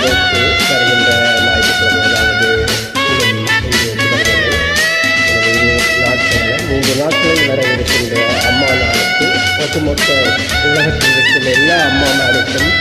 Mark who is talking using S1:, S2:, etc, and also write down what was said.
S1: நிகழ்ச்சி வருகின்ற ஞாயிற்றுக்கிழமை, அதாவது நாட்களில் 3 நாட்களில் வர இருக்கின்ற அம்மா நாளுக்கு ஒட்டுமொத்த உலகத்தில் இருக்கும் எல்லா அம்மாமாருக்கும்